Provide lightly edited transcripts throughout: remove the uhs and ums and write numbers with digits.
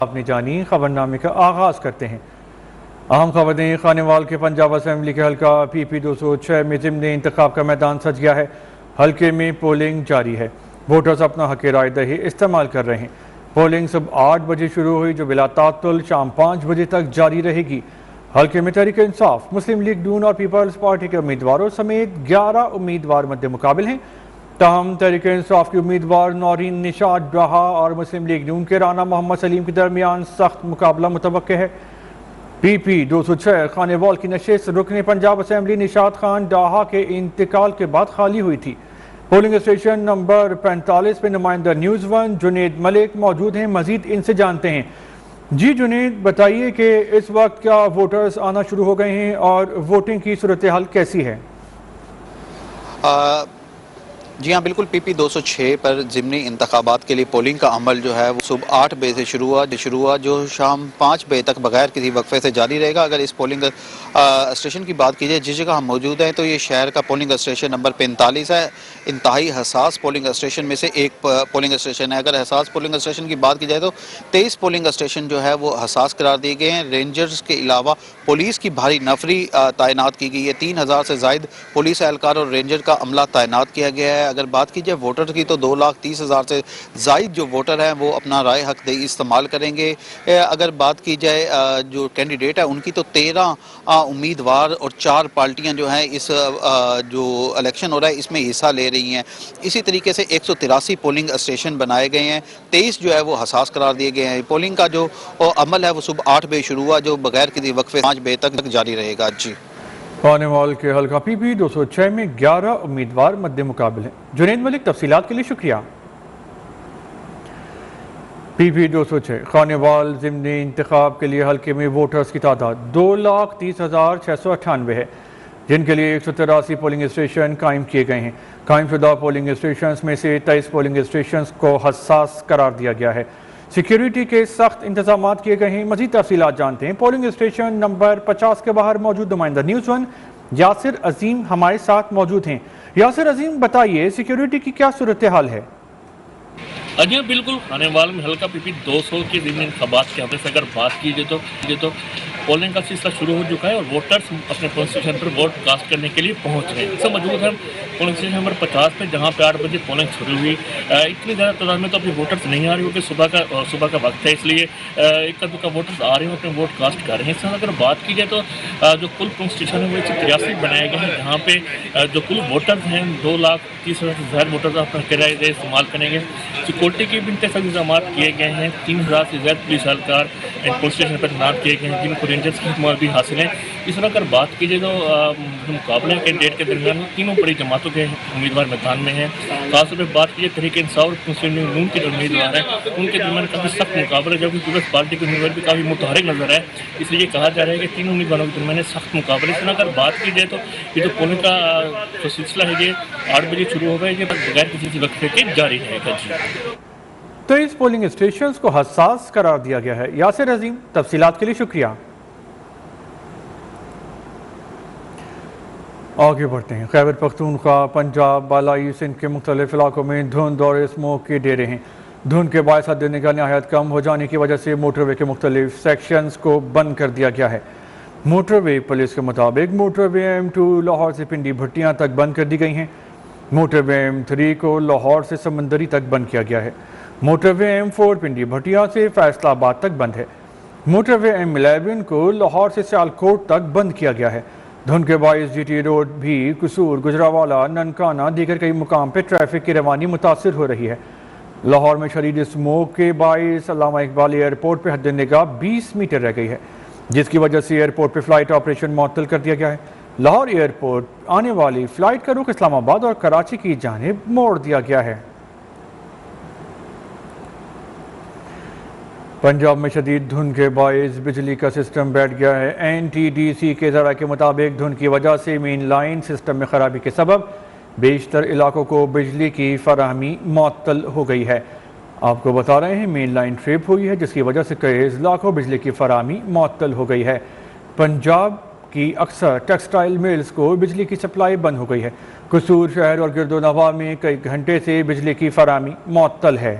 اپنی جانی خبرنامے کا آغاز کرتے ہیں۔ اہم خبریں خانیوال کے پنجاب اسمبلی کے حلقہ پی پی 206 میں ضمن انتخاب کا میدان سج گیا ہے۔ حلقے میں پولنگ جاری ہے، ووٹرز اپنا حق رائے دہی استعمال کر رہے ہیں۔ پولنگ صبح 8 بجے شروع ہوئی جو بلا تعطل شام 5 بجے تک جاری رہے گی۔ حلقے میں تحریک انصاف، مسلم لیگ نون اور پیپلز پارٹی کے امیدواروں سمیت 11 امیدوار مد مقابل ہیں۔ تاہم تحریک انصاف کی امیدوار نورین نشاد ڈاہا اور مسلم لیگ نون کے رانا محمد سلیم کے درمیان سخت مقابلہ متوقع ہے۔ پی پی 206 خانیوال کی نشست رکن پنجاب اسمبلی نشاد خان ڈاہا کے انتقال کے بعد خالی ہوئی تھی۔ پولنگ اسٹیشن نمبر 45 پہ نمائندہ نیوز ون جنید ملک موجود ہیں، مزید ان سے جانتے ہیں۔ جی جنید، بتائیے کہ اس وقت کیا ووٹرز آنا شروع ہو گئے ہیں اور ووٹنگ کی صورتحال کیسی ہے؟ جی ہاں بالکل، پی پی 206 پر ضمنی انتخابات کے لیے پولنگ کا عمل جو ہے وہ صبح 8 بجے سے شروع ہوا جو شام 5 بجے تک بغیر کسی وقفے سے جاری رہے گا۔ اگر اس پولنگ اسٹیشن کی بات کی جائے جس جگہ ہم موجود ہیں تو یہ شہر کا پولنگ اسٹیشن نمبر 45 ہے۔ انتہائی حساس پولنگ اسٹیشن میں سے ایک پولنگ اسٹیشن ہے۔ اگر حساس پولنگ اسٹیشن کی بات کی جائے تو 23 پولنگ اسٹیشن جو ہے وہ حساس قرار دیے گئے ہیں۔ رینجرز کے علاوہ پولیس کی بھاری نفری تعینات کی گئی ہے۔ 3000 سے زائد پولیس اہلکار اور رینجر کا عملہ تعینات کیا گیا ہے۔ اگر بات کی جائے ووٹر کی تو 2,30,000 سے زائد جو ووٹر ہیں وہ اپنا رائے حق دہی استعمال کریں گے۔ اگر بات کی جائے جو کینڈیڈیٹ ہے ان کی تو 13 امیدوار اور 4 پارٹیاں جو ہیں اس جو الیکشن ہو رہا ہے اس میں حصہ لے رہی ہیں۔ اسی طریقے سے 183 پولنگ اسٹیشن بنائے گئے ہیں، 23 جو ہے وہ حساس قرار دیے گئے ہیں۔ پولنگ کا جو عمل ہے وہ صبح 8 بجے شروع ہوا جو بغیر کسی وقفے 5 بجے تک جاری رہے گا۔ جی خانیوال کے حلقہ پی پی 206 میں 11 امیدوار مد مقابل ہیں۔ جنید ملک، تفصیلات کے لیے شکریہ۔ پی پی 206 خانیوال ضمنی انتخاب کے لیے حلقے میں ووٹرز کی تعداد 2,30,698 ہے، جن کے لیے 183 پولنگ اسٹیشن قائم کیے گئے ہیں۔ قائم شدہ پولنگ اسٹیشنز میں سے 23 پولنگ اسٹیشنز کو حساس قرار دیا گیا ہے۔ سیکیورٹی کے سخت انتظامات کیے گئے ہیں۔ مزید تفصیلات جانتے ہیں پولنگ اسٹیشن نمبر 50 کے باہر موجود نمائندہ نیوز ون یاسر عظیم ہمارے ساتھ موجود ہیں۔ یاسر عظیم، بتائیے سیکیورٹی کی کیا صورتحال ہے؟ جی بالکل، خانیوال میں حلقہ پی پی 200 کے ضمنی انتخابات کے حوالے سے اگر بات کی جائے تو پولنگ کا سلسلہ شروع ہو چکا ہے اور ووٹرز اپنے پولنگ اسٹیشن پر ووٹ کاسٹ کرنے کے لیے پہنچ رہے ہیں۔ سب موجود ہیں پولنگ اسٹیشن نمبر 50 پہ جہاں پہ 8 بجے پولنگ شروع ہوئی۔ اتنی زیادہ تعداد میں تو ابھی ووٹرز نہیں آ رہے کیونکہ صبح کا وقت ہے، اس لیے ایک دو کا ووٹرز آ رہے ہیں اپنے ووٹ کاسٹ کر رہے ہیں۔ اس طرح اگر بات کی جائے تو جو کل پولنگ اسٹیشن ہے وہ 183 بنائے گئے ہیں جہاں پہ جو کل ووٹرز ہیں 2,30,000 سے زائد ووٹرز اپنا کرایہ دے استعمال کریں گے۔ سیکورٹی کے بھی انتظام انتظامات کیے گئے ہیں، 3,000 سے زائد پولیس اہلکار پولیس اسٹیشن پر تعینات کیے گئے ہیں جن کو رینجرز کی خدمات بھی حاصل ہیں۔ اس طرح اگر بات کی جائے تو مقابلے کینڈیڈیٹ کے درمیان تینوں بڑی جماعتوں کے امیدوار میدان میں ہیں۔ خاص طور پہ بات کی جائے تحریک انصاف اور مسلم لیگ نون کے جو امیدوار ہیں ان کے درمیان کافی سخت مقابلہ ہے، جبکہ پیپلز پارٹی کے امیدوار بھی کافی متحرک نظر ہے، اس لیے کہا جا رہا ہے کہ تینوں امیدواروں کے درمیان سخت مقابلہ۔ اس طرح اگر بات کی جائے تو یہ جو پولنگ کا جو سلسلہ ہے یہ 8 بجے شروع ہوگا، یہ بغیر کسی وقفے کے جاری رہے گا۔ جی تو اس پولنگ اسٹیشنز کو حساس قرار دیا گیا ہے۔ یاسر عظیم، تفصیلات کے لیے شکریہ۔ آگے بڑھتے ہیں۔ خیبر پختونخوا، پنجاب، بالائی سندھ کے مختلف علاقوں میں دھند اور اسموک کے ڈیرے ہیں۔ دھند کے باعث حد نگاہ نہایت کم ہو جانے کی وجہ سے موٹر وے کے مختلف سیکشنز کو بند کر دیا گیا ہے۔ موٹر وے پولیس کے مطابق موٹر وے M2 لاہور سے پنڈی بھٹیاں تک بند کر دی گئی ہیں۔ موٹر وے M3 کو لاہور سے سمندری تک بند کیا گیا ہے۔ موٹر وے M4 پنڈی بھٹیاں سے فیصل آباد تک بند ہے۔ موٹر وے M11 کو لاہور سے سیالکوٹ تک بند کیا گیا ہے۔ دھند کے باعث جی ٹی روڈ بھی قصور، گجرانوالہ، ننکانہ دیگر کئی مقام پہ ٹریفک کی روانی متاثر ہو رہی ہے۔ لاہور میں شدید اسموک کے باعث علامہ اقبال ایئرپورٹ پہ حد نگاہ 20 میٹر رہ گئی ہے، جس کی وجہ سے ایئرپورٹ پہ فلائٹ آپریشن معطل کر دیا گیا ہے۔ لاہور ایئرپورٹ آنے والی فلائٹ کا رخ اسلام آباد اور کراچی کی جانب موڑ دیا گیا ہے۔ پنجاب میں شدید دھند کے باعث بجلی کا سسٹم بیٹھ گیا ہے۔ NTDC کے ذرائع کے مطابق دھند کی وجہ سے مین لائن سسٹم میں خرابی کے سبب بیشتر علاقوں کو بجلی کی فراہمی معطل ہو گئی ہے۔ آپ کو بتا رہے ہیں مین لائن ٹرپ ہوئی ہے جس کی وجہ سے کئی اضلاع کو بجلی کی فراہمی معطل ہو گئی ہے۔ پنجاب کی اکثر ٹیکسٹائل میلز کو بجلی کی سپلائی بند ہو گئی ہے۔ قصور شہر اور گرد و نواح میں کئی گھنٹے سے بجلی کی فراہمی معطل ہے۔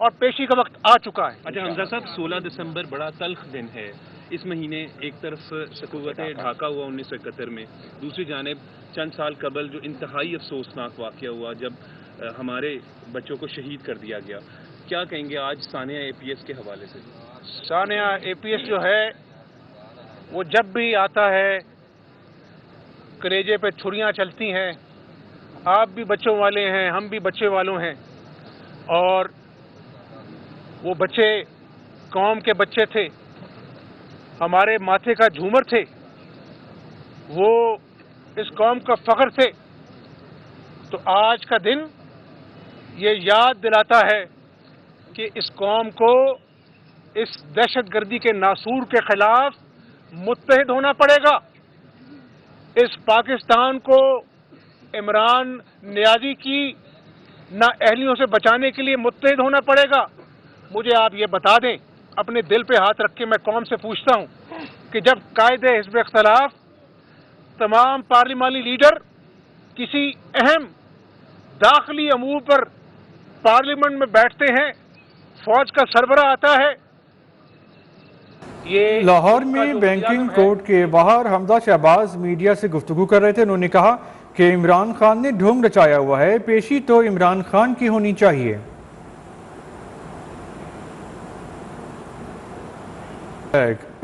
اور پیشی کا وقت آ چکا ہے. اچھا حمزہ صاحب، 16 دسمبر بڑا تلخ دن ہے. اس مہینے ایک طرف سقوط ڈھاکہ ہوا 1971 میں، دوسری جانب چند سال قبل جو انتہائی افسوسناک واقعہ ہوا جب ہمارے بچوں کو شہید کر دیا گیا. کیا کہیں گے آج سانحہ اے پی ایس کے حوالے سے؟ سانحہ اے پی ایس جو ہے وہ جب بھی آتا ہے کلیجے پہ چھریاں چلتی ہیں. آپ بھی بچوں والے ہیں، ہم بھی بچے والوں ہیں، اور وہ بچے قوم کے بچے تھے، ہمارے ماتھے کا جھومر تھے، وہ اس قوم کا فخر تھے. تو آج کا دن یہ یاد دلاتا ہے کہ اس قوم کو اس دہشت گردی کے ناسور کے خلاف متحد ہونا پڑے گا. اس پاکستان کو عمران نیازی کی نااہلیوں سے بچانے کے لیے متحد ہونا پڑے گا. مجھے آپ یہ بتا دیں، اپنے دل پہ ہاتھ رکھ کے میں قوم سے پوچھتا ہوں کہ جب قائد حزب اختلاف تمام پارلیمانی لیڈر کسی اہم داخلی امور پر پارلیمنٹ میں بیٹھتے ہیں، فوج کا سربراہ آتا ہے. یہ لاہور میں بینکنگ کورٹ کے باہر حمزہ شہباز میڈیا سے گفتگو کر رہے تھے. انہوں نے کہا کہ عمران خان نے ڈھونگ رچایا ہوا ہے، پیشی تو عمران خان کی ہونی چاہیے.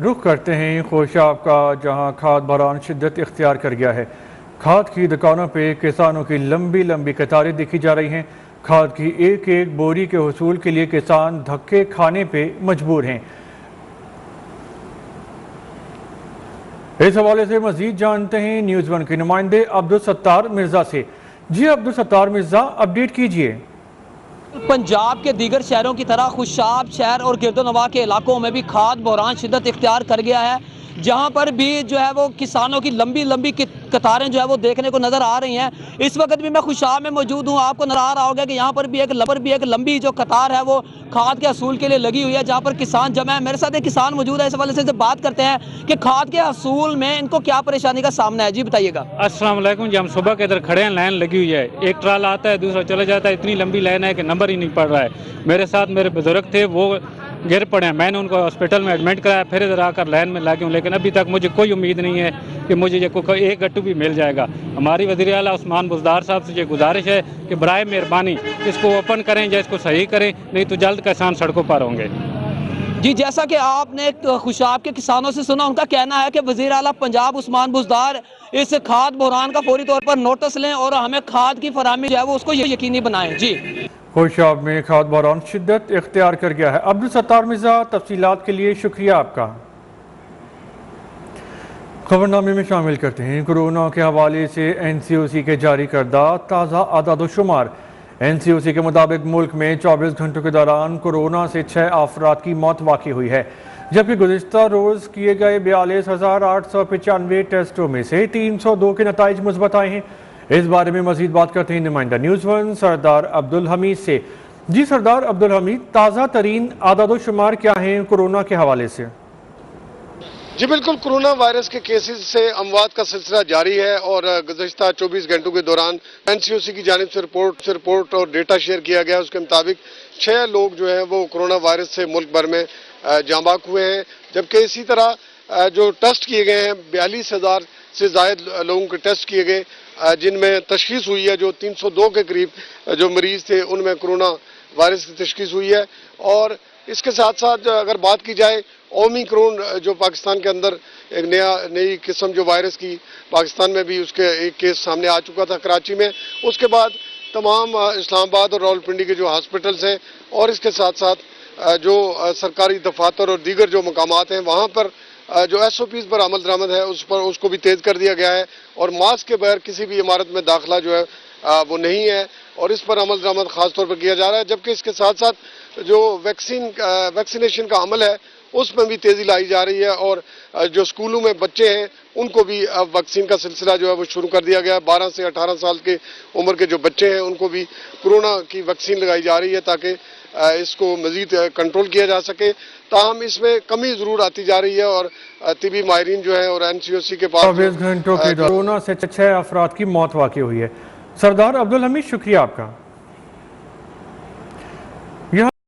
رخ کرتے ہیں خوشاب کا، جہاں کھاد بحران شدت اختیار کر گیا ہے. کھاد کی دکانوں پہ کسانوں کی لمبی لمبی قطاریں دیکھی جا رہی ہیں. کھاد کی ایک ایک بوری کے حصول کے لیے کسان دھکے کھانے پہ مجبور ہیں. اس حوالے سے مزید جانتے ہیں نیوز ون کے نمائندے عبدالستار مرزا سے. جی عبدالستار مرزا، اپڈیٹ کیجئے. پنجاب کے دیگر شہروں کی طرح خوشاب شہر اور گرد و نواح کے علاقوں میں بھی کھاد بحران شدت اختیار کر گیا ہے، جہاں پر بھی جو ہے وہ کسانوں کی لمبی لمبی قطاریں جو ہے وہ دیکھنے کو نظر آ رہی ہیں. اس وقت بھی میں خوشاب میں موجود ہوں. آپ کو نظر آ رہا ہوگا کہ یہاں پر بھی ایک لمبی جو قطار ہے وہ کھاد کے حصول کے لیے لگی ہوئی ہے، جہاں پر کسان جمع ہے. میرے ساتھ ایک کسان موجود ہے، اس حوالے سے بات کرتے ہیں کہ کھاد کے حصول میں ان کو کیا پریشانی کا سامنا ہے. جی بتائیے گا. السلام علیکم جی. ہم صبح کے ادھر کھڑے ہیں، لائن لگی ہوئی ہے، ایک ٹرال آتا ہے دوسرا چلا جاتا ہے، اتنی لمبی لائن ہے کہ نمبر ہی نہیں پڑ رہا ہے. میرے ساتھ میرے بزرگ تھے، وہ گر پڑے ہیں، میں نے ان کو ہاسپٹل میں ایڈمٹ کرایا، پھر ادھر آ کر لائن میں لگے ہوں، لیکن ابھی تک مجھے کوئی امید نہیں ہے کہ مجھے یہ ایک گٹو بھی مل جائے گا. ہماری وزیر اعلیٰ عثمان بزدار صاحب سے یہ گزارش ہے کہ برائے مہربانی اس کو اوپن کریں یا اس کو صحیح کریں، نہیں تو جلد کسان سڑکوں پر ہوں گے. جی جیسا کہ آپ نے خوشاب کے کسانوں سے سنا، ان کا کہنا ہے کہ وزیر اعلیٰ پنجاب عثمان بزدار اس کھاد بحران کا فوری طور پر نوٹس لیں اور ہمیں کھاد کی فراہمی جو ہے وہ اس کو یقینی بنائیں. جی خوشاب میں کھاد بحران شدت اختیار کر گیا ہے. عبدالستار مرزا، تفصیلات کے لیے شکریہ آپ کا. خبرنامے میں شامل کرتے ہیں کورونا کے حوالے سے این سی او سی کے جاری کردہ تازہ اعداد و شمار. این سی او سی کے مطابق ملک میں 24 گھنٹوں کے دوران کورونا سے 6 افراد کی موت واقع ہوئی ہے، جبکہ گزشتہ روز کیے گئے 42,895 ٹیسٹوں میں سے 302 کے نتائج مثبت آئے ہیں. اس بارے میں مزید بات کرتے ہیں نمائندہ نیوز ون سردار عبدالحمید سے. جی سردار عبدالحمید، تازہ ترین اعداد و شمار کیا ہیں کورونا کے حوالے سے؟ جی بالکل، کورونا وائرس کے کیسز سے اموات کا سلسلہ جاری ہے اور گزشتہ 24 گھنٹوں کے دوران این سی او سی کی جانب سے رپورٹ اور ڈیٹا شیئر کیا گیا. اس کے مطابق 6 لوگ جو ہیں وہ کورونا وائرس سے ملک بھر میں جاں بحق ہوئے ہیں، جبکہ اسی طرح جو ٹیسٹ کیے گئے ہیں 42,000 سے زائد لوگوں کے ٹیسٹ کیے گئے، جن میں تشخیص ہوئی ہے جو 302 کے قریب جو مریض تھے ان میں کورونا وائرس کی تشخیص ہوئی ہے. اور اس کے ساتھ ساتھ اگر بات کی جائے اومیکرون جو پاکستان کے اندر ایک نئی قسم جو وائرس کی پاکستان میں بھی اس کے ایک کیس سامنے آ چکا تھا کراچی میں، اس کے بعد تمام اسلام آباد اور راولپنڈی کے جو ہاسپٹلز ہیں اور اس کے ساتھ ساتھ جو سرکاری دفاتر اور دیگر جو مقامات ہیں وہاں پر جو ایس او پیز پر عمل درآمد ہے اس کو بھی تیز کر دیا گیا ہے، اور ماسک کے بغیر کسی بھی عمارت میں داخلہ جو ہے وہ نہیں ہے، اور اس پر عمل درآمد خاص طور پر کیا جا رہا ہے. جبکہ اس کے ساتھ ساتھ جو ویکسینیشن کا عمل ہے اس میں بھی تیزی لائی جا رہی ہے، اور جو اسکولوں میں بچے ہیں ان کو بھی اب ویکسین کا سلسلہ جو ہے وہ شروع کر دیا گیا ہے. 12 سے 18 سال کے عمر کے جو بچے ہیں ان کو بھی کورونا کی ویکسین لگائی جا رہی ہے تاکہ اس کو مزید کنٹرول کیا جا سکے. تاہم اس میں کمی ضرور آتی جا رہی ہے، اور طبی ماہرین جو ہیں اور این سی او سی کے پاس 24 گھنٹوں کے دوران کورونا سے 6 افراد کی موت واقع ہوئی ہے. سردار عبدالحمید، شکریہ آپ کا.